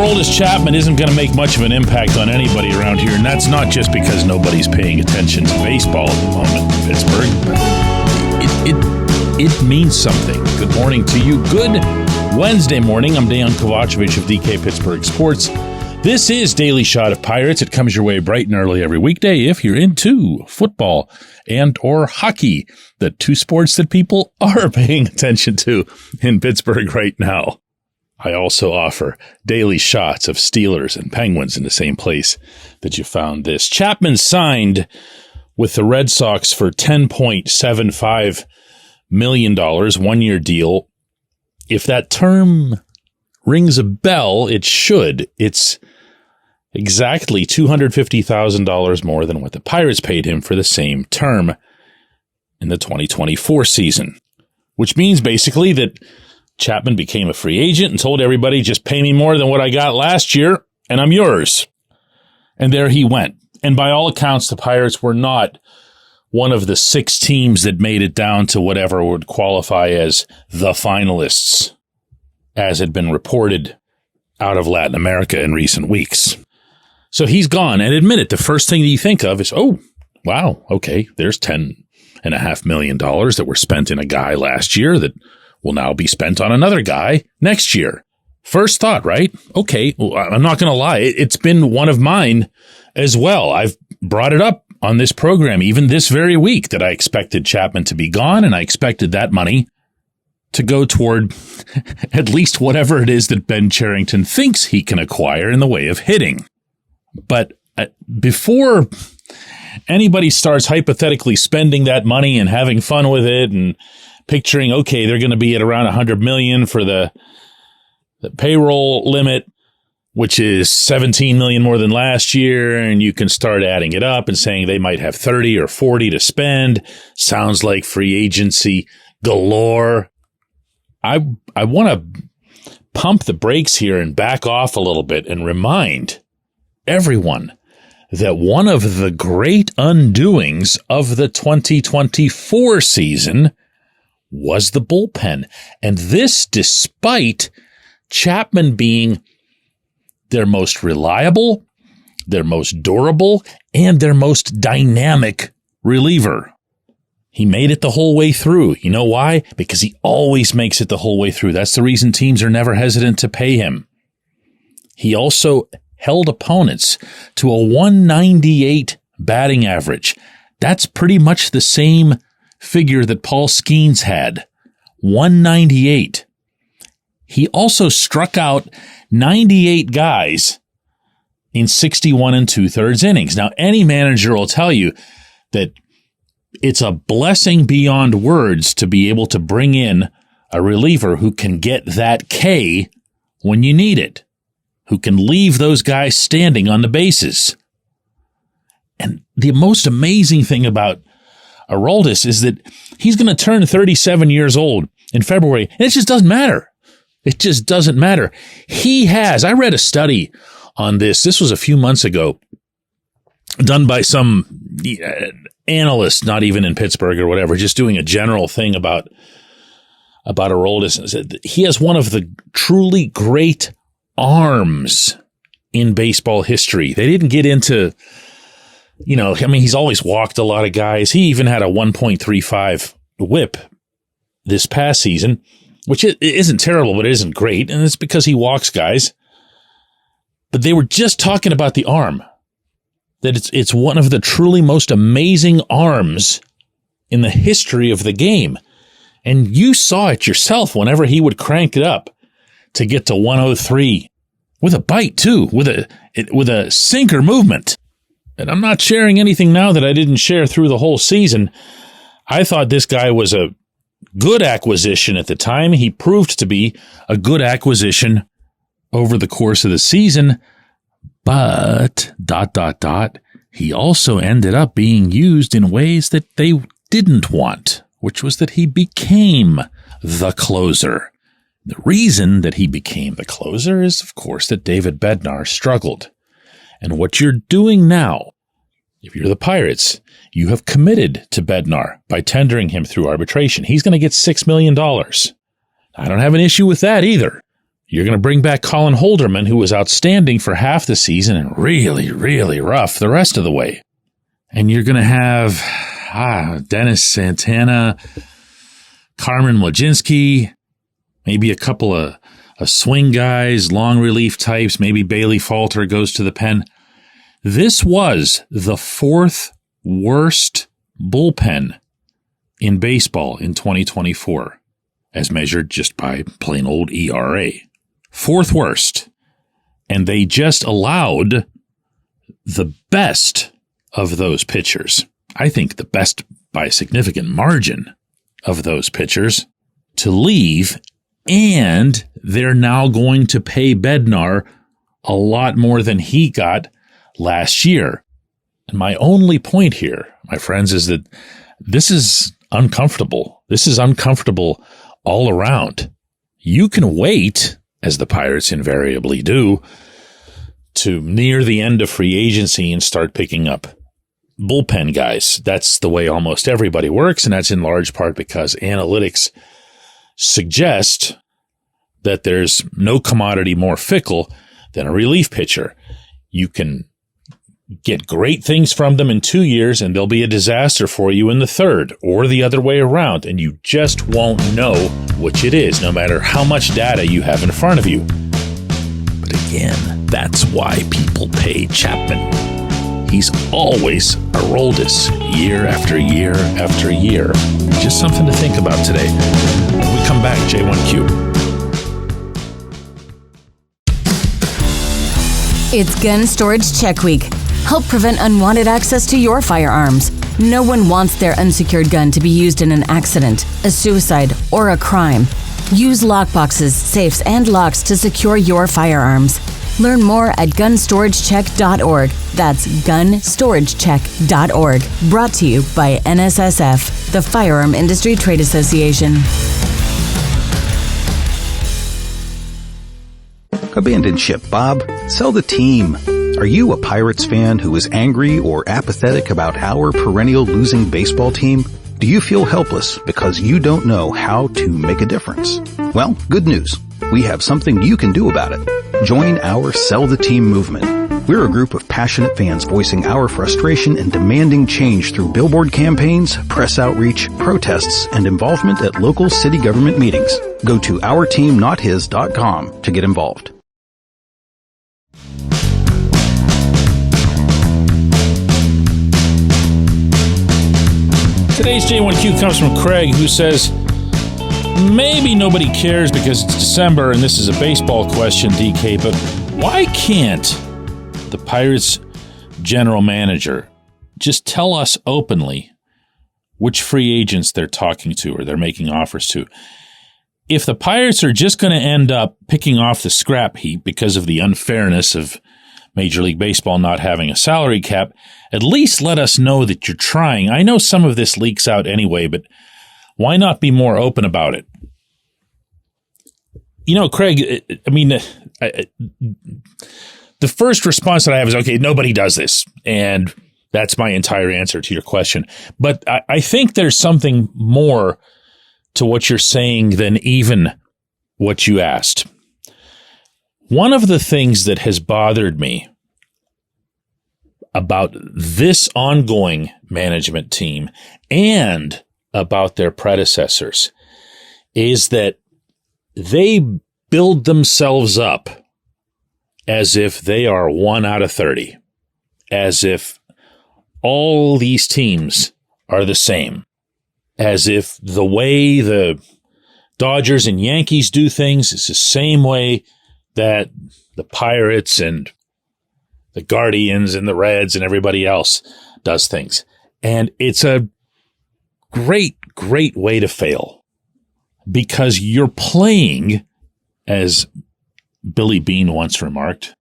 Aroldis Chapman isn't going to make much of an impact on anybody around here, and that's not just because nobody's paying attention to baseball at the moment in Pittsburgh. It means something. Good morning to you. Good Wednesday morning. I'm Dejan Kovacevic of DK Pittsburgh Sports. This is Daily Shot of Pirates. It comes your way bright and early every weekday if you're into football and or hockey, the two sports that people are paying attention to in Pittsburgh right now. I also offer daily shots of Steelers and Penguins in the same place that you found this. Chapman signed with the Red Sox for $10.75 million, one-year deal. If that term rings a bell, it should. It's exactly $250,000 more than what the Pirates paid him for the same term in the 2024 season, which means basically that Chapman became a free agent and told everybody, just pay me more than what I got last year, and I'm yours. And there he went. And by all accounts, the Pirates were not one of the 6 teams that made it down to whatever would qualify as the finalists, as had been reported out of Latin America in recent weeks. So he's gone. And admit it, the first thing that you think of is, oh, wow, okay, there's $10.5 million that were spent in a guy last year that will now be spent on another guy next year. First thought, right? Okay, well, I'm not going to lie. It's been one of mine as well. I've brought it up on this program even this very week that I expected Chapman to be gone, and I expected that money to go toward at least whatever it is that Ben Cherington thinks he can acquire in the way of hitting. But before anybody starts hypothetically spending that money and having fun with it and picturing, okay, they're going to be at around $100 million for the payroll limit, which is $17 million more than last year, and you can start adding it up and saying they might have 30 or 40 to spend. Sounds like free agency galore. I want to pump the brakes here and back off a little bit and remind everyone that one of the great undoings of the 2024 season was the bullpen. And this despite Chapman being their most reliable, their most durable, and their most dynamic reliever. He made it the whole way through. You know why? Because he always makes it the whole way through. That's the reason teams are never hesitant to pay him. He also held opponents to a 198 batting average. That's pretty much the same figure that Paul Skeens had, 198. He also struck out 98 guys in 61 2/3 innings. Now, any manager will tell you that it's a blessing beyond words to be able to bring in a reliever who can get that K when you need it, who can leave those guys standing on the bases. And the most amazing thing about Aroldis is that he's going to turn 37 years old in February, and it just doesn't matter. It just doesn't matter. I read a study on this. This was a few months ago, done by some analyst, not even in Pittsburgh or whatever, just doing a general thing about Aroldis. And said he has one of the truly great arms in baseball history. They didn't get into, he's always walked a lot of guys. He even had a 1.35 whip this past season, which isn't terrible, but it isn't great. And it's because he walks guys. But they were just talking about the arm, that it's one of the truly most amazing arms in the history of the game. And you saw it yourself whenever he would crank it up to get to 103 with a bite too, with a sinker movement. And I'm not sharing anything now that I didn't share through the whole season. I thought this guy was a good acquisition at the time. He proved to be a good acquisition over the course of the season, but ... he also ended up being used in ways that they didn't want, which was that he became the closer. The reason that he became the closer is, of course, that David Bednar struggled. And what you're doing now, if you're the Pirates, you have committed to Bednar by tendering him through arbitration. He's going to get $6 million. I don't have an issue with that either. You're going to bring back Colin Holderman, who was outstanding for half the season and really, really rough the rest of the way. And you're going to have Dennis Santana, Carmen Mlodzinski, maybe a couple of swing guys, long relief types. Maybe Bailey Falter goes to the pen. This was the 4th worst bullpen in baseball in 2024, as measured just by plain old ERA. 4th worst. And they just allowed the best of those pitchers, I think the best by a significant margin of those pitchers, to leave, and they're now going to pay Bednar a lot more than he got last year. And my only point here, my friends, is that this is uncomfortable. This is uncomfortable all around. You can wait, as the Pirates invariably do, to near the end of free agency and start picking up bullpen guys. That's the way almost everybody works, and that's in large part because analytics suggest that there's no commodity more fickle than a relief pitcher. You can get great things from them in 2 years, and they'll be a disaster for you in the 3rd, or the other way around, and you just won't know which it is, no matter how much data you have in front of you. But again, that's why people pay Chapman. He's always Aroldis, year after year after year. Just something to think about today. When we come back, J1Q. It's Gun Storage Check Week. Help prevent unwanted access to your firearms. No one wants their unsecured gun to be used in an accident, a suicide, or a crime. Use lockboxes, safes, and locks to secure your firearms. Learn more at gunstoragecheck.org. That's gunstoragecheck.org. Brought to you by NSSF, the Firearm Industry Trade Association. Abandoned ship, Bob. Sell the team. Are you a Pirates fan who is angry or apathetic about our perennial losing baseball team? Do you feel helpless because you don't know how to make a difference? Well, good news. We have something you can do about it. Join our Sell the Team movement. We're a group of passionate fans voicing our frustration and demanding change through billboard campaigns, press outreach, protests, and involvement at local city government meetings. Go to OurTeamNotHis.com to get involved. Today's J1Q comes from Craig, who says, maybe nobody cares because it's December and this is a baseball question, DK, but why can't the Pirates general manager just tell us openly which free agents they're talking to or they're making offers to? If the Pirates are just going to end up picking off the scrap heap because of the unfairness of Major League Baseball not having a salary cap, at least let us know that you're trying. I know some of this leaks out anyway, but why not be more open about it? You know, Craig, I mean, the first response that I have is, okay, nobody does this. And that's my entire answer to your question. But I think there's something more to what you're saying than even what you asked. One of the things that has bothered me about this ongoing management team and about their predecessors is that they build themselves up as if they are 1 out of 30, as if all these teams are the same, as if the way the Dodgers and Yankees do things is the same way that the Pirates and the Guardians and the Reds and everybody else does things. And it's a great, great way to fail because you're playing, as Billy Beane once remarked,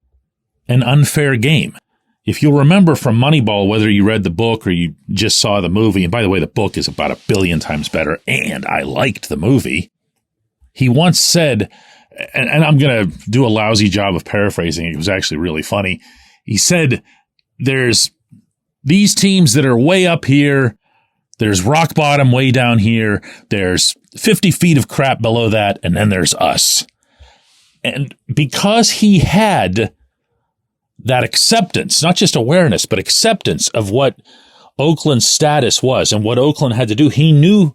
an unfair game. If you'll remember from Moneyball, whether you read the book or you just saw the movie, and by the way, the book is about 1 billion times better, and I liked the movie. He once said, and I'm going to do a lousy job of paraphrasing. It was actually really funny. He said, there's these teams that are way up here. There's rock bottom way down here. There's 50 feet of crap below that. And then there's us. And because he had that acceptance, not just awareness, but acceptance of what Oakland's status was and what Oakland had to do, he knew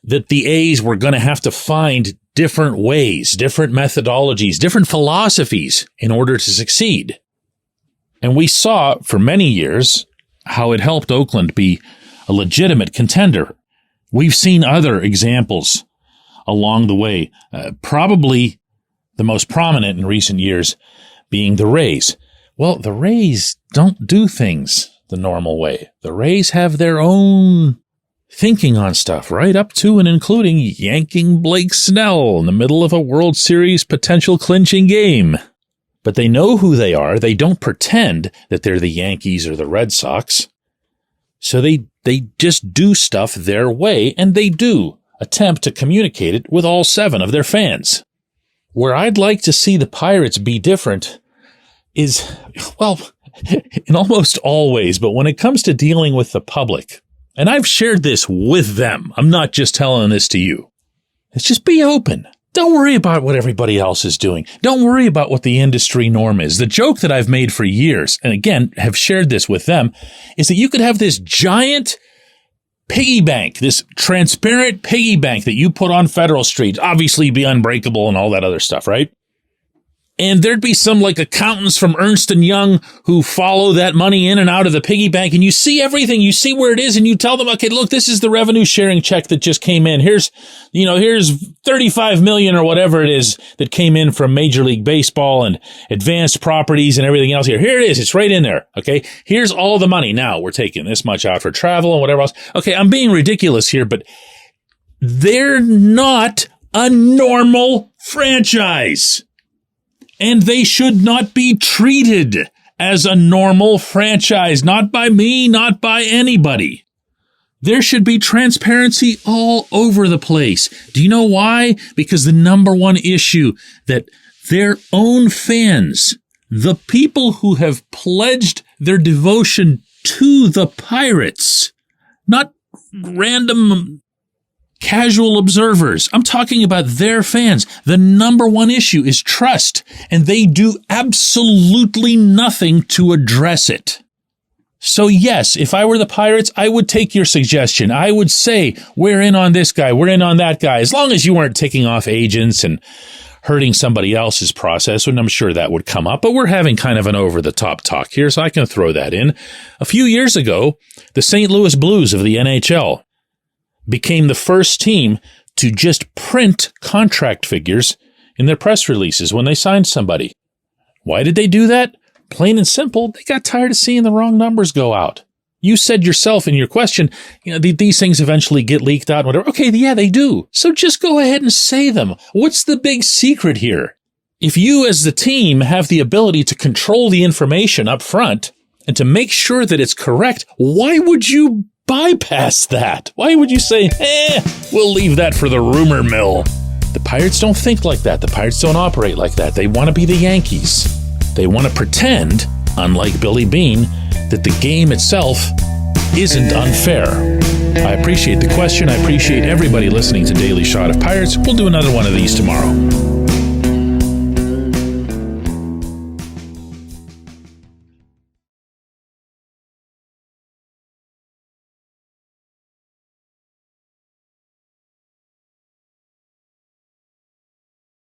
that the A's were going to have to find different ways, different methodologies, different philosophies in order to succeed. And we saw for many years how it helped Oakland be a legitimate contender. We've seen other examples along the way, probably the most prominent in recent years being the Rays. Well, the Rays don't do things the normal way. The Rays have their own thinking on stuff, right up to and including yanking Blake Snell in the middle of a World Series potential clinching game. But they know who they are. They don't pretend that they're the Yankees or the Red Sox. So they just do stuff their way, and they do attempt to communicate it with all 7 of their fans. Where I'd like to see the Pirates be different is, well, in almost all ways, but when it comes to dealing with the public, and I've shared this with them, I'm not just telling this to you, it's just be open. Don't worry about what everybody else is doing. Don't worry about what the industry norm is. The joke that I've made for years, and again, have shared this with them, is that you could have this giant piggy bank, this transparent piggy bank that you put on Federal Street, obviously be unbreakable and all that other stuff, right? And there'd be some like accountants from Ernst & Young who follow that money in and out of the piggy bank, and you see everything, you see where it is, and you tell them, okay, look, this is the revenue sharing check that just came in. Here's 35 million or whatever it is that came in from Major League Baseball and advanced properties and everything else here. Here it is. It's right in there. Okay. Here's all the money. Now we're taking this much out for travel and whatever else. Okay. I'm being ridiculous here, but they're not a normal franchise. And they should not be treated as a normal franchise, not by me, not by anybody. There should be transparency all over the place. Do you know why? Because the number one issue that their own fans, the people who have pledged their devotion to the Pirates, not random casual observers. I'm talking about their fans. The number one issue is trust, and they do absolutely nothing to address it. So yes, if I were the Pirates, I would take your suggestion. I would say, we're in on this guy, we're in on that guy, as long as you weren't ticking off agents and hurting somebody else's process, and I'm sure that would come up, but we're having kind of an over-the-top talk here, so I can throw that in. A few years ago, the St. Louis Blues of the NHL became the first team to just print contract figures in their press releases when they signed somebody. Why did they do that? Plain and simple, they got tired of seeing the wrong numbers go out. You said yourself in your question, these things eventually get leaked out and whatever. Okay, yeah, they do. So just go ahead and say them. What's the big secret here? If you as the team have the ability to control the information up front and to make sure that it's correct, why would you bypass that? Why would you say, we'll leave that for the rumor mill? The Pirates don't think like that. The Pirates don't operate like that. They want to be the Yankees. They want to pretend, unlike Billy Beane, that the game itself isn't unfair. I appreciate the question. I appreciate everybody listening to Daily Shot of Pirates. We'll do another one of these tomorrow.